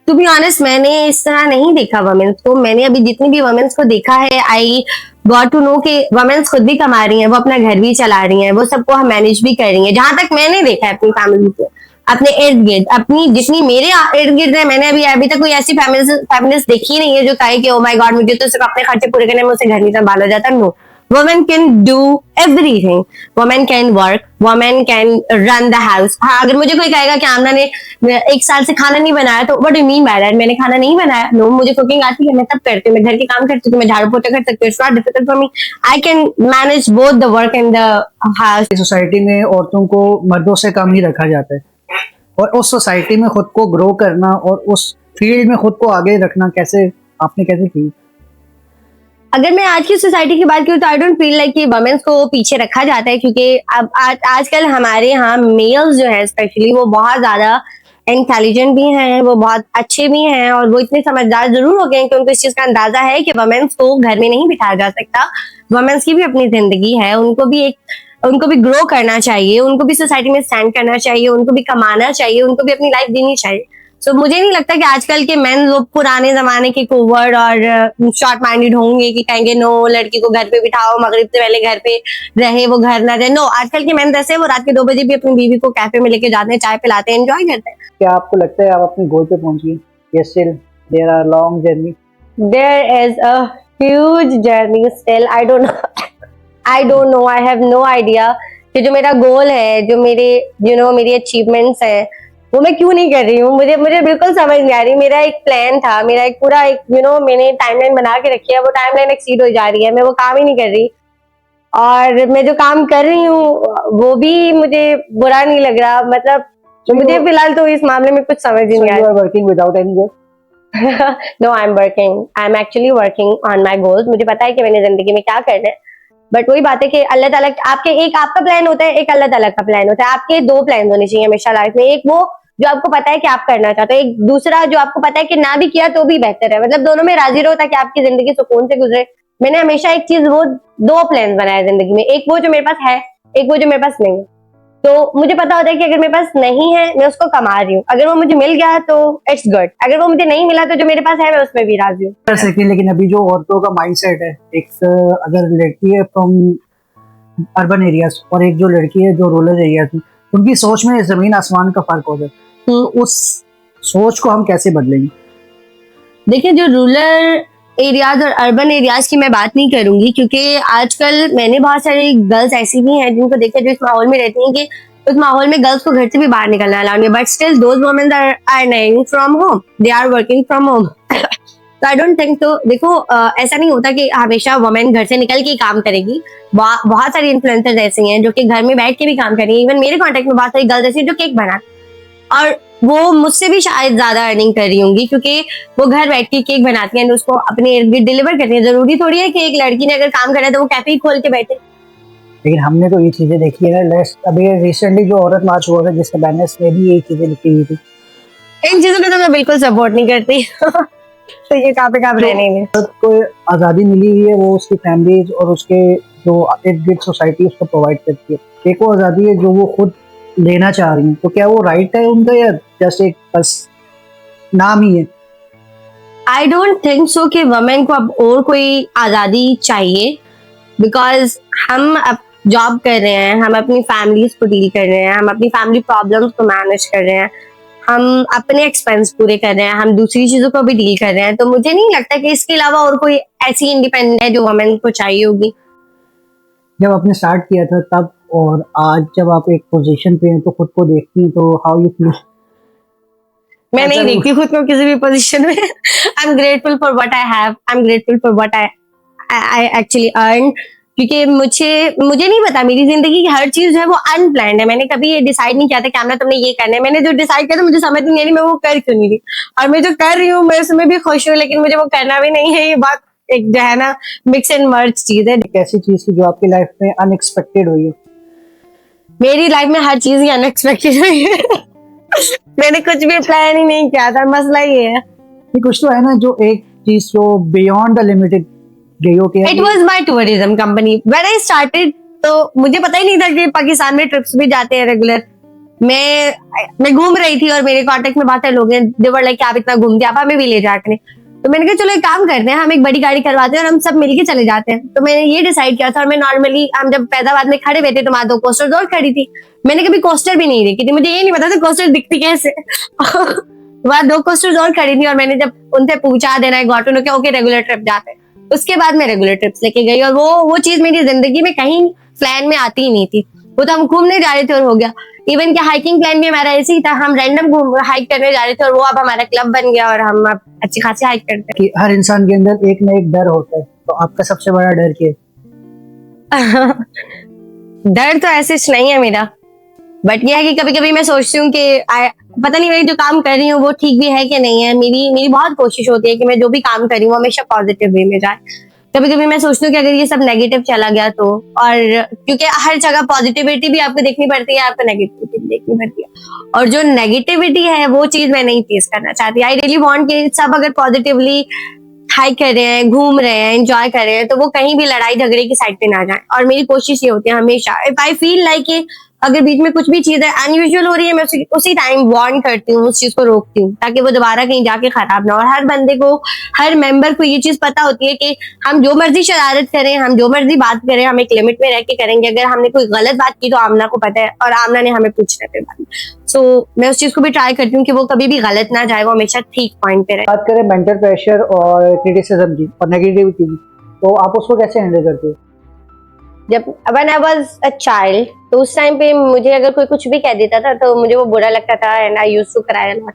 To be honest मैंने इस तरह नहीं देखा वुमेन्स को। मैंने अभी जितनी भी वुमेन्स को देखा है, आई गॉट टू नो कि वुमेन्स खुद भी कमा रही हैं, वो अपना घर भी चला रही हैं, वो सबको मैनेज भी कर रही हैं। जहां तक मैंने देखा है अपनी फैमिली को, अपने इर्द गिर्द, अपनी जितनी मेरे इर्द गिर्द है, मैंने अभी तक कोई ऐसी फेमिनिस्ट देखी नहीं है जो कहे कि ओ माय गॉड मुझे तो सिर्फ अपने खर्चे पूरे करने में उसे घर नहीं संभाला जाता। No, women can do everything. Women can work. Women can run the house. हाँ, अगर मुझे कोई कहेगा कि आमना ने 1 साल से खाना नहीं बनाया तो what do you mean by that? मैंने खाना नहीं बनाया? No, मुझे कुकिंग आती है, मैं सब करती हूँ, मैं घर के काम करती हूँ, मैं झाड़ू पोछा कर सकती हूँ। It's not difficult for me. I can manage both the work and the house. Society में औरतों को मर्दों से कम ही रखा जाता है, और उस सोसाइटी में खुद को ग्रो करना और उस फील्ड में खुद को आगे रखना कैसे की? अगर मैं आज की सोसाइटी की बात करूँ तो आई डोंट फील लाइक कि वुमेन्स को पीछे रखा जाता है, क्योंकि अब आजकल हमारे यहाँ मेल्स जो है स्पेशली वो बहुत ज्यादा इंटेलिजेंट भी हैं, वो बहुत अच्छे भी हैं, और वो इतने समझदार जरूर हो गए हैं कि उनको इस चीज का अंदाजा है कि वुमेन्स को घर में नहीं बिठाया जा सकता। वुमेन्स की भी अपनी जिंदगी है, उनको भी ग्रो करना चाहिए, उनको भी सोसाइटी में स्टैंड करना चाहिए, उनको भी कमाना चाहिए, उनको भी अपनी लाइफ जीनी चाहिए। सो मुझे नहीं लगता कि आजकल के मेन लोग पुराने जमाने के कोवर्ड और शॉर्ट माइंडेड होंगे कि कहेंगे नो लड़की को घर पे बिठाओ, मगरिब से पहले घर पे रहे, वो घर ना रहे। नो, आजकल के मेन ऐसे वो रात के 2 बजे भी अपनी बीवी को कैफे में लेके जाते हैं, चाय पिलाते हैं, एंजॉय करते हैं। क्या आपको लगता है आप अपने गोल पे पहुंच गए? Yes, still there are long journey. There is a huge journey still. I don't know, I don't know, I have no idea कि जो मेरा गोल है, जो मेरे मेरी अचीवमेंट्स है, वो मैं क्यों नहीं कर रही हूँ। मुझे मुझे बिल्कुल समझ नहीं आ रही। मेरा एक प्लान था, मेरा एक पूरा एक मैंने टाइमलाइन बना के रखी है, वो टाइमलाइन एक्सीड हो जा रही है, मैं वो काम ही नहीं कर रही। और मैं जो काम कर रही हूँ वो भी मुझे बुरा नहीं लग रहा। मतलब मुझे फिलहाल तो इस मामले में कुछ समझ ही नहीं आ रहा। Working without any goal? No, I am working, I am actually working on my goals. मुझे पता है कि मैंने जिंदगी में क्या करना है, बट वही बात है कि अल्लाह ताला आपका प्लान होता है, एक अल्लाह ताला का प्लान होता है। आपके दो प्लान होने चाहिए हमेशा लाइफ में। एक वो जो आपको पता है कि आप करना चाहते हो, एक दूसरा जो आपको पता है कि ना भी किया तो भी बेहतर है। मतलब दोनों में राजी रहो ताकि आपकी जिंदगी सुकून से गुजरे। मैंने हमेशा एक चीज, वो दो प्लान बनाए जिंदगी में, एक वो जो मेरे पास है, एक वो जो मेरे पास नहीं है। तो मुझे पता होता है कि अगर मेरे पास नहीं है, मैं उसको कमा रही हूँ, अगर वो मुझे मिल गया तो इट्स गुड, अगर वो मुझे नहीं मिला तो जो मेरे पास है मैं उसमें भी राजी हूँ। कर सकती है, लेकिन अभी जो औरतों का माइंडसेट है, एक अगर लड़की है फ्रॉम अर्बन एरियाज और एक जो लड़की है जो रूरल एरियाज में, उनकी सोच में जमीन आसमान का फर्क हो जाए। तो उस सोच को हम कैसे बदलेंगे? देखिए, जो रूरल एरियाज और अर्बन एरियाज की मैं बात नहीं करूंगी, क्योंकि आजकल मैंने बहुत सारी गर्ल्स ऐसी भी हैं जिनको देखा जो इस माहौल में रहती हैं कि उस माहौल में गर्ल्स को घर से भी बाहर निकलना अलाउड नहीं, but still those women are earning from home, they are working from home. तो आई डोंट थिंक, तो देखो ऐसा नहीं होता कि हमेशा वुमेन घर से निकल के ही काम करेगी। बहुत सारी इन्फ्लुएंसर्स ऐसी हैं जो कि घर में बैठ के भी काम करेंगी। इवन मेरे कॉन्टेक्ट में बहुत सारी गर्ल्स ऐसी हैं जो केक बनाती, और वो मुझसे भी शायद ज्यादा अर्निंग कर रही होंगी, क्योंकि वो घर बैठ के केक बनाती हैं, उसको अपने इर्द गिर्द डिलीवर करती हैं। जरूरी थोड़ी है कि एक लड़की ने अगर काम करा है तो वो कैफे ही खोल के बैठे। लेकिन हमने तो ये चीजें देखी है ना, अभी रिसेंटली जो औरत मार्च हुआ था जिसके बैनर्स में भी यही चीजें लिखी हुई थी। इन चीजों को तो मैं बिल्कुल सपोर्ट नहीं करती। तो ये कहाँ पे काम रहने में को आजादी मिली हुई है, वो उसकी फैमिली और उसके जो इर्द गिर्द सोसाइटी उसको प्रोवाइड करती है। एक वो आजादी है जो वो खुद लेना चाह रही है, तो क्या वो राइट है उनका, या जैसे बस नाम ही है? आई डोंट थिंक सो कि वुमेन को अब और कोई आजादी चाहिए, बिकॉज हम अब जॉब कर रहे हैं, हम अपनी फैमिलीज को डील कर रहे हैं, हम अपनी फैमिली प्रॉब्लम्स को मैनेज कर रहे हैं, हम अपने एक्सपेंस पूरे कर रहे हैं, हम दूसरी चीजों को भी डील कर रहे हैं। तो मुझे नहीं लगता कि इसके अलावा और कोई ऐसी इंडिपेंडेंट है जो वुमेन को चाहिए होगी। जब आपने स्टार्ट किया था तब और आज जब आप एक पोजीशन पे हैं तो खुद को देखती हैं, तो हाउ यू फील? मैं नहीं देखती खुद को किसी भी पोजीशन में। I am grateful for what I have, I am grateful for what I actually earn, क्योंकि मुझे नहीं पता, मेरी जिंदगी की हर चीज है वो अनप्लान्ड है। मैंने कभी ये डिसाइड नहीं किया था कि हमने तुमने ये करना है। मैंने जो डिसाइड किया था मुझे समझ नहीं आ रही मैं वो कर क्यों नहीं रही, और मैं जो कर रही हूँ मैं उसमें भी खुश हूँ, लेकिन मुझे वो करना भी नहीं है। ये बात एक जो है ना मिक्स एंड मर्ज चीज है। एक ऐसी चीज थी जो आपकी लाइफ में अनएक्सपेक्टेड हुई है? मेरी लाइफ में हर चीज ही अनएक्सपेक्टेड हुई है। मैंने कुछ भी प्लान ही नहीं किया था, मसला ये है। कुछ तो है ना जो एक चीज जो बियॉन्ड द लिमिटेड गई हो के? It was my tourism company when I started. तो मुझे पता ही नहीं था कि पाकिस्तान में ट्रिप्स भी जाते हैं रेगुलर। मैं घूम रही थी और मेरे कांटेक्ट में बहुत सारे लोग हैं, दे वर लाइक आप इतना घूमते आप हमें भी ले जा करें। तो मैंने कहा चलो एक काम करते हैं, हम एक बड़ी गाड़ी करवाते हैं और हम सब मिलके चले जाते हैं। तो मैंने ये डिसाइड किया था, और मैं नॉर्मली हम जब फैजाबाद में खड़े हुए थे तो वहां 2 कोस्टर और खड़ी थी। मैंने कभी कोस्टर भी नहीं देखी थी, मुझे ये नहीं पता था कोस्टर दिखती कैसे। वहां 2 कोस्टर और खड़ी थी, और मैंने जब उनसे पूछा देना है गॉटू ने, ओके रेगुलर ट्रिप जाते हैं। उसके बाद मैं रेगुलर ट्रिप्स लेके गई, और वो चीज मेरी जिंदगी में कहीं प्लान में आती ही नहीं थी। वो तो हम घूमने जा रहे थे और हो गया। इवन कि हाइकिंग प्लान भी हमारा ऐसे ही था, हम रैंडम हाइक करने जा रहे थे और वो अब हमारा क्लब बन गया और हम अब अच्छी खासी हाइक करते कि हर इंसान के अंदर एक ना एक डर होता है, तो आपका सबसे बड़ा डर क्या है? डर तो ऐसे नहीं है मेरा, बट ये है कि कभी कभी मैं सोचती हूँ कि पता नहीं मैं जो काम कर रही हूँ वो ठीक भी है कि नहीं है। मेरी बहुत कोशिश होती है कि मैं जो भी काम कर रही हूँ हमेशा पॉजिटिव वे में जाए। कभी कभी मैं सोचती हूँ कि अगर ये सब नेगेटिव चला गया तो, और क्योंकि हर जगह पॉजिटिविटी भी आपको देखनी पड़ती है, आपको नेगेटिविटी भी देखनी पड़ती है, और जो नेगेटिविटी है वो चीज मैं नहीं फेस करना चाहती। आई रियली वांट कि सब अगर पॉजिटिवली हाइक कर रहे हैं, घूम रहे हैं, एंजॉय कर रहे हैं, तो वो कहीं भी लड़ाई झगड़े की साइड पे ना जाए। और मेरी कोशिश ये होती है हमेशा, इफ आई फील लाइक अगर बीच में कुछ भी चीज है अनयूजुअल हो रही है, मैं उसी टाइम वार्न करती हूँ, उस चीज को रोकती हूँ ताकि वो दोबारा कहीं जाके खराब ना हो। और हर बंदे को, हर मेंबर को ये चीज पता होती है कि हम जो मर्जी शरारत करें, हम जो मर्जी बात करें, हम एक लिमिट में रह के करेंगे। अगर हमने कोई गलत बात की तो आमना को पता है, और आमना ने हमें पूछना है बाद में। सो मैं उस चीज को भी ट्राई करती हूँ कि वो कभी भी गलत ना जाए, वो हमेशा ठीक पॉइंट पे रहे। बात करें मेंटल प्रेशर और क्रिटिसिज्म की और नेगेटिविटी की, तो आप उसको कैसे हैंडल करते हो? जब when I was a child, तो उस टाइम पे मुझे अगर कोई कुछ भी कह देता था तो मुझे वो बुरा लगता था and I used to cry a lot.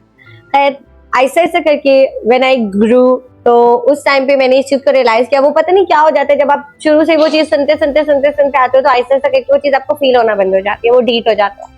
खैर ऐसे ऐसे करके व्हेन आई ग्रू, तो उस टाइम पे मैंने इस चीज को रियलाइज किया। वो पता नहीं क्या हो जाता है, जब आप शुरू से वो चीज सुनते आते हो तो ऐसे ऐसे करके वो चीज आपको फील होना बंद हो जाती है, वो डीट हो जाता है।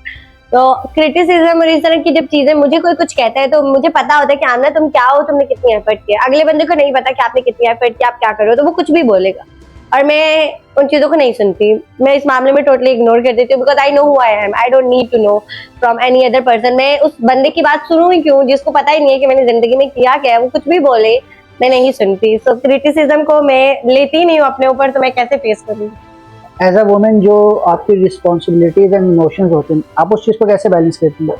तो क्रिटिसिज्म और इस तरह की जब चीजें, मुझे कोई कुछ कहता है तो मुझे पता होता है कि आमना तुम क्या हो, तुमने कितनी एफर्ट किया। अगले बंदे को नहीं पता कि आपने कितनी एफर्ट किया, आप क्या कर रहे हो, तो वो कुछ भी बोलेगा और मैं उन चीजों को नहीं सुनती। मैं इस मामले में टोटली इग्नोर कर देती हूँ, because I know who I am, I don't need to know from any other person. मैं उस बंदे की बात सुनूं ही क्यों जिसको पता ही नहीं है कि मैंने जिंदगी में किया क्या है। वो कुछ भी बोले मैं नहीं सुनती। सो क्रिटिसिज्म को मैं लेती नहीं हूँ अपने ऊपर, तो मैं कैसे फेस करूँ। एज अ वुमेन जो आपकी रिस्पॉन्सिबिलिटीज एंड इमोशंस होते हैं, आप उस चीज़ को कैसे बैलेंस करती हैं?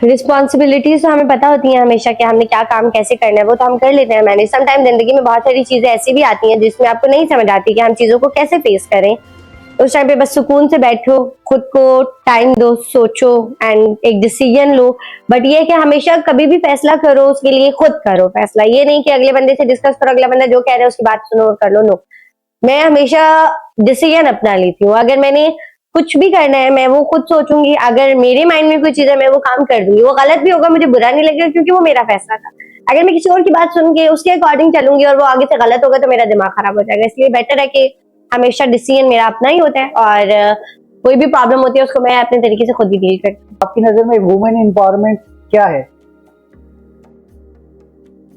रिस्पॉन्सिबिलिटीज तो हमें पता होती है हमेशा कि हमने क्या काम कैसे करना है, वो तो हम कर लेते हैं मैनेज। समटाइम जिंदगी में बहुत सारी चीजें ऐसी भी आती हैं जिसमें आपको नहीं समझ आती कि हम चीजों को कैसे फेस करें। उस टाइम पे बस सुकून से बैठो, खुद को टाइम दो, सोचो एंड एक डिसीजन लो। बट ये है कि हमेशा कभी भी फैसला करो उसके लिए खुद करो फैसला। ये नहीं कि अगले बंदे से डिस्कस करो, अगला बंदा जो कह रहा है उसकी बात सुनो और कर लो। नो, मैं हमेशा डिसीजन अपना लेती हूँ। अगर मैंने कुछ भी करना है मैं वो खुद सोचूंगी। अगर मेरे माइंड में कोई चीज है मैं वो काम कर दूंगी। वो गलत भी होगा, मुझे बुरा नहीं लगेगा क्योंकि वो मेरा फैसला था। अगर मैं किसी और की बात सुन के उसके अकॉर्डिंग चलूंगी और वो आगे से गलत होगा तो मेरा दिमाग खराब हो जाएगा। इसलिए बेटर है कि हमेशा डिसीजन मेरा अपना ही होता है और कोई भी प्रॉब्लम होती है उसको मैं अपने तरीके से खुद ही डील करती हूँ। आपकी नज़र में वुमेन एम्पावरमेंट क्या है?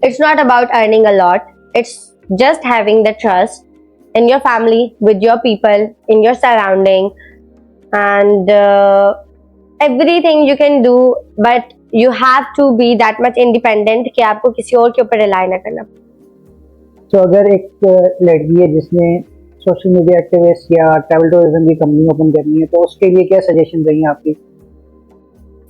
It's not about earning a lot. It's just having the trust in your family, with your people, in your surrounding, and everything you can do. But you have to be that much independent कि आपको किसी और के ऊपर रिलाई ना करना। तो अगर एक लड़की है जिसने सोशल मीडिया एक्टिविस्ट या ट्रैवल टूरिज्म की कंपनी ओपन करनी है, तो उसके लिए क्या सजेशन रहेंगे आपकी?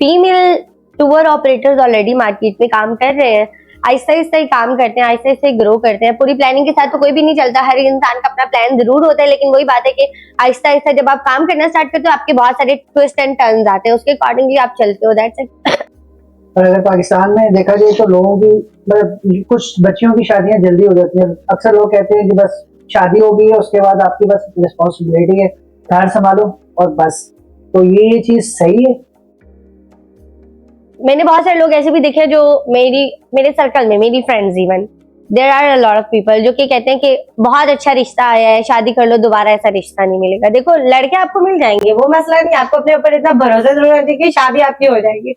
Female tour operators already market में काम कर रहे हैं, आहिस्ता आहिस्ता ही काम करते हैं, आहिस्ता आहिस्ता ग्रो करते हैं। पूरी प्लानिंग के साथ तो कोई भी नहीं चलता, हर इंसान का अपना प्लान जरूर होता है, लेकिन वही बात है कि आहिस्ता आहिस्ता जब आप काम करना स्टार्ट करते हो आपके बहुत सारे ट्विस्ट एंड टर्न्स आते हैं, उसके अकॉर्डिंगली आप चलते हो। That's it. और अगर पाकिस्तान में देखा जाए तो लोगों की मतलब कुछ बच्चियों की शादियां जल्दी हो जाती हैं। अक्सर लोग कहते हैं कि बस शादी हो गई है उसके बाद आपकी बस रिस्पॉन्सिबिलिटी है, घर संभालो और बस। तो ये चीज सही है? मैंने बहुत सारे लोग ऐसे भी देखे हैं जो मेरे सर्कल में, मेरी friends even, there are a lot of people जो कि कहते हैं कि बहुत अच्छा रिश्ता आया है, शादी कर लो, दोबारा ऐसा रिश्ता नहीं मिलेगा। देखो लड़के आपको मिल जाएंगे, वो मसला नहीं। आपको अपने ऊपर इतना भरोसा जरूर रखना चाहिए कि शादी आपकी हो जाएगी।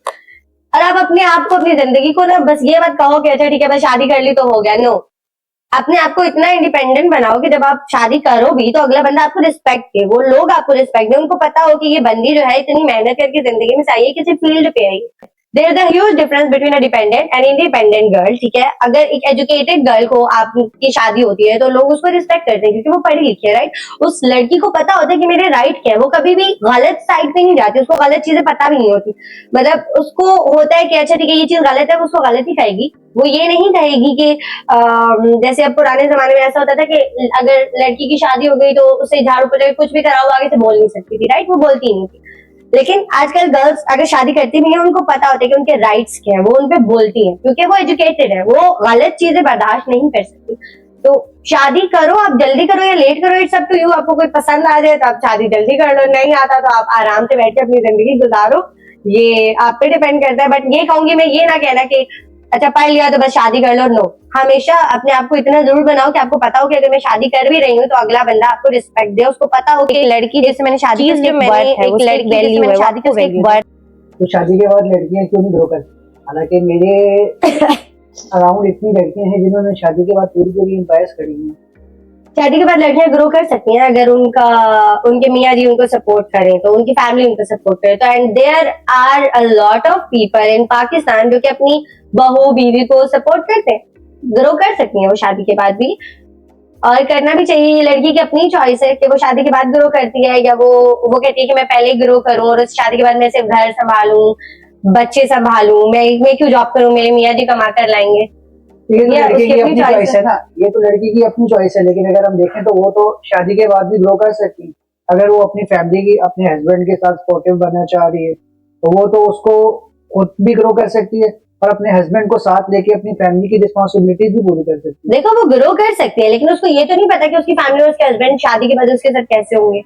और आप अपने आप को, अपनी जिंदगी को ना बस ये मत कहो कि अच्छा ठीक है बस शादी कर ली तो हो गया। नो, अपने आप को इतना इंडिपेंडेंट बनाओ कि जब आप शादी करो भी तो अगला बंदा आपको रिस्पेक्ट दे, वो लोग आपको रिस्पेक्ट दे, उनको पता हो कि ये बंदी जो है इतनी मेहनत करके जिंदगी में आई है, किसी फील्ड पे आई है। There is a huge difference between a dependent and independent girl. ठीक है, अगर एक एजुकेटेड गर्ल को आपकी शादी होती है तो लोग उसको रिस्पेक्ट करते हैं क्योंकि वो पढ़ी लिखी है, राइट। उस लड़की को पता होता है कि मेरे राइट क्या है, वो कभी भी गलत साइड पे नहीं जाती, उसको गलत चीजें पता भी नहीं होती। मतलब उसको होता है कि अच्छा ठीक है ये चीज गलत है, वो उसको गलत ही कहेगी। वो ये नहीं कहेगी कि जैसे अब पुराने जमाने में ऐसा होता था कि अगर लड़की की शादी हो गई तो उसे झाड़ू पोछा कुछ भी कराओ आगे से बोल नहीं सकती थी, राइट, वो बोलती नहीं थी। लेकिन आजकल गर्ल्स अगर शादी करती भी है उनको पता होता है कि उनके राइट्स क्या है, वो उनपे बोलती हैं क्योंकि वो एजुकेटेड है, वो गलत चीजें बर्दाश्त नहीं कर सकती। तो शादी करो, आप जल्दी करो या लेट करो, इट्स अप टू यू। आपको कोई पसंद आ जाए तो आप शादी जल्दी कर लो, नहीं आता तो आप आराम से बैठ के अपनी जिंदगी गुजारो, ये आप पे डिपेंड करता है। बट ये कहूंगी मैं, ये ना कहना कि अच्छा पढ़ लिया तो बस शादी कर लो। नो, हमेशा अपने आप को इतना जरूर बनाओ कि आपको पता हो कि अगर मैं शादी कर भी रही हूँ तो अगला बंदा आपको रिस्पेक्ट दे, उसको पता हो कि लड़की जैसे मैंने शादी की, तो शादी के बाद लड़कियां क्यों नहीं ग्रो करती? हालांकि मेरे अराउंड इतनी लड़कियां हैं जिन्होंने शादी के बाद पूरी एम्पायर्स खड़ी हैं। शादी के बाद लड़कियां ग्रो कर सकती हैं अगर उनके मियाँ जी उनको सपोर्ट करें, तो उनकी फैमिली उनको सपोर्ट करे तो। And there are a lot of people in Pakistan जो कि अपनी बहू बीवी को सपोर्ट करते हैं, ग्रो कर सकती हैं वो शादी के बाद भी, और करना भी चाहिए। ये लड़की की अपनी चॉइस है कि वो शादी के बाद ग्रो करती है या वो कहती है कि मैं पहले ग्रो करूं और शादी के बाद मैं सिर्फ घर संभालूं, बच्चे संभालूं, मैं क्यों जॉब करूं, मेरे मियाँ जी कमा कर लाएंगे। ये तो लड़की की अपनी चॉइस है ना, ये तो लड़की की अपनी चॉइस है। लेकिन अगर हम देखें तो वो तो शादी के बाद भी ग्रो कर सकती है। अगर वो अपनी फैमिली की, अपने हस्बैंड के साथ सपोर्टिव बनना चाह रही है तो वो तो उसको खुद भी ग्रो कर सकती है और अपने हस्बैंड को साथ लेके अपनी फैमिली की रिस्पॉन्सिबिलिटीज भी पूरी कर सकती है। देखो वो ग्रो कर सकती है, लेकिन उसको ये तो नहीं पता कि उसकी फैमिली और उसके हस्बैंड शादी के बाद उसके साथ कैसे होंगे।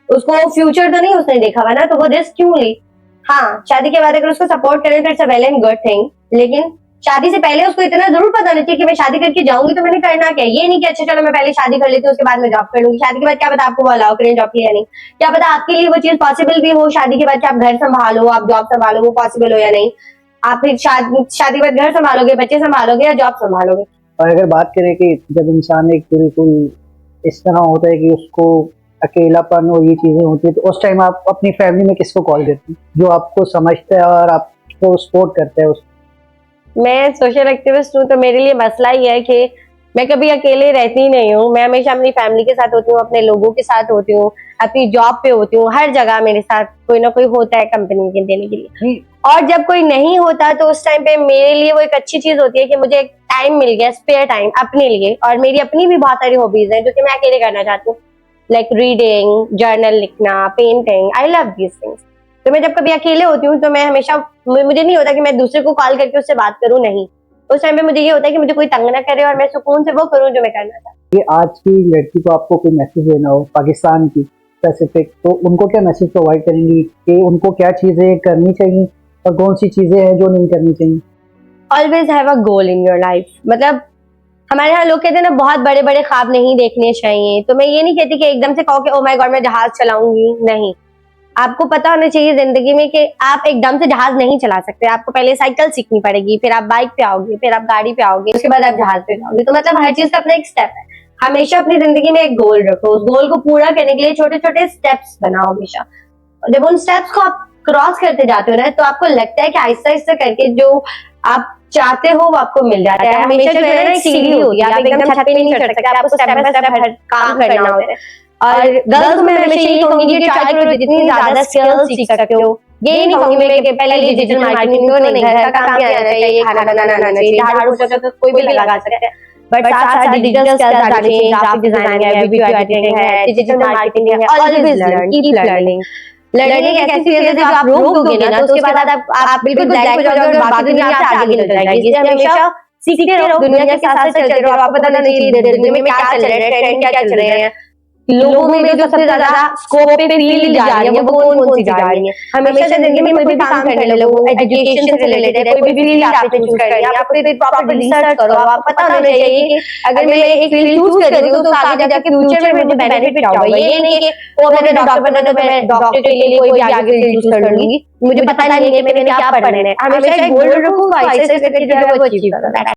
उसको फ्यूचर तो नहीं उसने देखा हुआ ना, तो वो रिस्क क्यों ली। हाँ, शादी के बाद अगर उसको सपोर्ट करें तो it's a well and good thing, लेकिन शादी से पहले उसको इतना जरूर पता होना चाहिए कि मैं शादी करके जाऊंगी तो मैंने करना क्या है। ये नहीं कि अच्छा चलो मैं पहले शादी कर लेती हूँ उसके बाद में जॉब कर लूंगी। शादी के बाद क्या पता आपको वो अलाउ करें जॉब की या नहीं, क्या पता आपके लिए वो चीज पॉसिबल भी हो शादी के बाद कि आप घर संभालो, आप जॉब संभालो, वो पॉसिबल हो या नहीं। आप फिर शादी के बाद घर संभालोगे, बच्चे संभालोगे या जॉब संभालोगे। और अगर बात करें कि जब इंसान एक बिल्कुल इस तरह होता है कि उसको अकेलापन और ये चीजें होती है, तो उस टाइम आप अपनी फैमिली में किसको कॉल करते हैं जो आपको समझता है और आपको सपोर्ट करता है उस। मैं सोशल एक्टिविस्ट हूँ, तो मेरे लिए मसला ही है कि मैं कभी अकेले रहती नहीं हूँ। मैं हमेशा अपनी फैमिली के साथ होती हूँ, अपने लोगों के साथ होती हूँ, अपनी जॉब पे होती हूँ, हर जगह मेरे साथ कोई ना कोई होता है कंपनी के देने के लिए। और जब कोई नहीं होता तो उस टाइम पे मेरे लिए वो एक अच्छी चीज होती है कि मुझे एक टाइम मिल गया, स्पेयर टाइम अपने लिए। और मेरी अपनी भी बहुत सारी हॉबीज हैं जो कि मैं अकेले करना चाहती हूँ, लाइक रीडिंग, जर्नल लिखना, painting. I love these things. तो मैं जब कभी अकेले होती हूँ तो मैं हमेशा, मुझे नहीं होता कि मैं दूसरे को कॉल करके उससे बात करूँ, नहीं। उस टाइम पे मुझे ये होता है कि मुझे कोई तंग ना करे और मैं सुकून से वो करूँ जो मैं करना चाहती हूँ। ये आज की लड़की को आपको कोई मैसेज देना हो पाकिस्तान की स्पेसिफिक, तो उनको क्या मैसेज प्रोवाइड करेंगी कि उनको क्या चीजें करनी चाहिए और कौन सी चीजें हैं जो नहीं करनी चाहिए। Always have a goal in your life. मतलब हमारे यहाँ लोग कहते हैं ना, बहुत बड़े बड़े ख्वाब नहीं देखने चाहिए। तो मैं ये नहीं कहती कि एकदम से कहो कि ओ माय गॉड मैं जहाज चलाऊंगी, नहीं। आपको पता होना चाहिए जिंदगी में कि आप एकदम से जहाज नहीं चला सकते। आपको पहले साइकिल सीखनी पड़ेगी, फिर आप बाइक पे आओगे, फिर आप गाड़ी पे आओगे, उसके बाद आप जहाज पे जाओगे। तो मतलब हर चीज का अपना एक स्टेप है। हमेशा अपनी जिंदगी में एक गोल रखो, उस गोल को पूरा करने के लिए छोटे छोटे स्टेप्स बनाओ हमेशा। और जब उन स्टेप्स को आप क्रॉस करते जाते हो ना, तो आपको लगता है कि आहिस्ता आहिस्ता करके जो आप चाहते हो वो आपको मिल जाता है। हमेशा जो है ना एक सीढ़ी होती है, आप एकदम छत पे नहीं चढ़ सकते, आपको स्टेप बाय स्टेप हर काम करना होता है। और गर्ल्स को मैं हमेशा यही कहूंगी कि ट्राई करो जितनी ज्यादा स्किल्स सीख सकते हो। ये नहीं कहूंगी मैं कि पहले डिजिटल मार्केटिंग तो नहीं, घर का काम भी आना चाहिए, खाना बनाना आना चाहिए, झाड़ू पोछा तो कोई भी लगा सकता है, बट साथ साथ डिजिटल स्किल्स आनी चाहिए। ग्राफिक डिजाइनिंग है, वीडियो एडिटिंग है, डिजिटल मार्केटिंग है। Always learn, keep learning. Learning एक ऐसी चीज है जो आप रोक दोगे ना तो उसके बाद आप बिल्कुल ब्लैंक हो जाओगे और बाकी दुनिया आपसे आगे निकल जाएगी। इसलिए हमेशा सीखते रहो, दुनिया के साथ साथ चलते रहो। आपको पता नहीं चाहिए दुनिया में क्या चल रहा है, ट्रेंड क्या चल रहे हैं, लोगों में जो सबसे ज्यादा स्कोप पे फील्ड जा रही है वो कौन कौन सी जा रही है। हमेशा जिंदगी में कोई भी काम करने लगो, एजुकेशन से रिलेटेड है, कोई भी फील्ड आपने चूज करनी है, आप फिर प्रॉपर रिसर्च करो। आपको पता होना चाहिए कि अगर मैं एक फील्ड चूज कर रही हूँ तो आगे जाके फ्यूचर में मुझे बेनिफिट क्या होगा। ये नहीं कि वो मैंने डॉक्टर बनना तो मैं डॉक्टर के लिए कोई भी आगे फील्ड चूज कर लूंगी, मुझे पता नहीं है कि मैंने क्या पढ़ना है। हमेशा एक गोल रखो, ऐसे करके जो है वो अचीव करो।